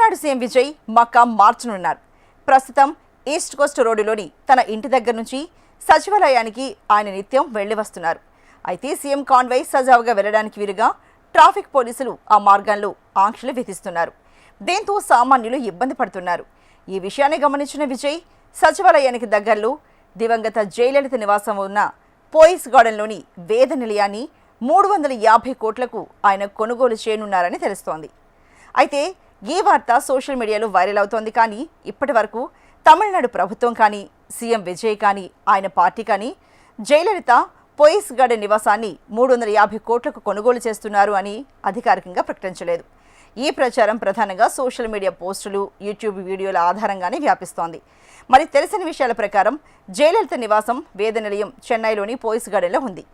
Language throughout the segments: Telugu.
తమిళనాడు సీఎం విజయ్ మకాం మార్చనున్నారు. ప్రస్తుతం ఈస్ట్ కోస్ట్ రోడ్డులోని తన ఇంటి దగ్గర నుంచి సచివాలయానికి ఆయన నిత్యం వెళ్లి వస్తున్నారు. అయితే సీఎం కాన్వాయ్ సజావుగా వెళ్లడానికి వీలుగా ట్రాఫిక్ పోలీసులు ఆ మార్గంలో ఆంక్షలు విధిస్తున్నారు. దీంతో సామాన్యులు ఇబ్బంది పడుతున్నారు. ఈ విషయాన్ని గమనించిన విజయ్ సచివాలయానికి దగ్గరలో దివంగత జయలలిత నివాసం ఉన్న పోయిస్ గార్డెన్లోని వేద నిలయాన్ని 350 కోట్లకు ఆయన కొనుగోలు చేయనున్నారని తెలుస్తోంది. అయితే ఈ వార్త సోషల్ మీడియాలో వైరల్ అవుతోంది. కానీ ఇప్పటి వరకు తమిళనాడు ప్రభుత్వం కానీ, సీఎం విజయ్ కానీ, ఆయన పార్టీ కానీ జయలలిత పోయిస్ గార్డెన్ నివాసాన్ని 350 కోట్లకు కొనుగోలు చేస్తున్నారు అని అధికారికంగా ప్రకటించలేదు. ఈ ప్రచారం ప్రధానంగా సోషల్ మీడియా పోస్టులు, యూట్యూబ్ వీడియోల ఆధారంగానే వ్యాపిస్తోంది. మరి తెలిసిన విషయాల ప్రకారం జయలలిత నివాసం వేద నిలయం చెన్నైలోని పోయిస్ గార్డెన్లో ఉంది.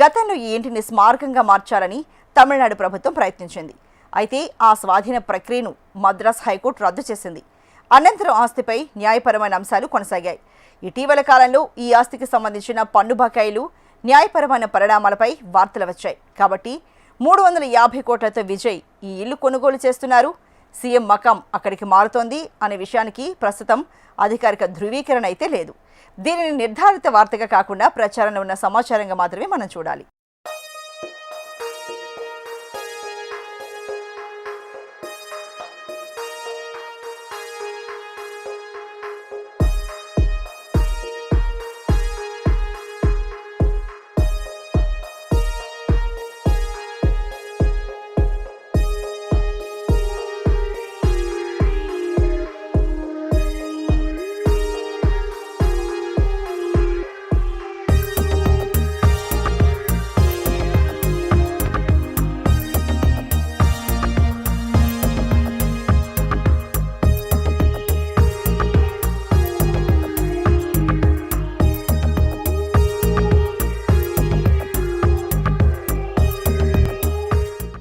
గతంలో ఈ ఇంటిని స్మారకంగా మార్చాలని తమిళనాడు ప్రభుత్వం ప్రయత్నించింది. అయితే ఆ స్వాధీన ప్రక్రియను మద్రాస్ హైకోర్టు రద్దు చేసింది. అనంతరం ఆస్తిపై న్యాయపరమైన అంశాలు కొనసాగాయి. ఇటీవల కాలంలో ఈ ఆస్తికి సంబంధించిన పన్ను బకాయిలు, న్యాయపరమైన పరిణామాలపై వార్తలు వచ్చాయి. కాబట్టి 350 కోట్లతో విజయ్ ఈ ఇల్లు కొనుగోలు చేస్తున్నారు. సీఎం మకాం అక్కడికి మారుతోంది అనే విషయానికి ప్రస్తుతం అధికారిక ధృవీకరణ అయితే లేదు. దీనిని నిర్ధారిత వార్తగా కాకుండా ప్రచారంలో ఉన్న సమాచారంగా మాత్రమే మనం చూడాలి.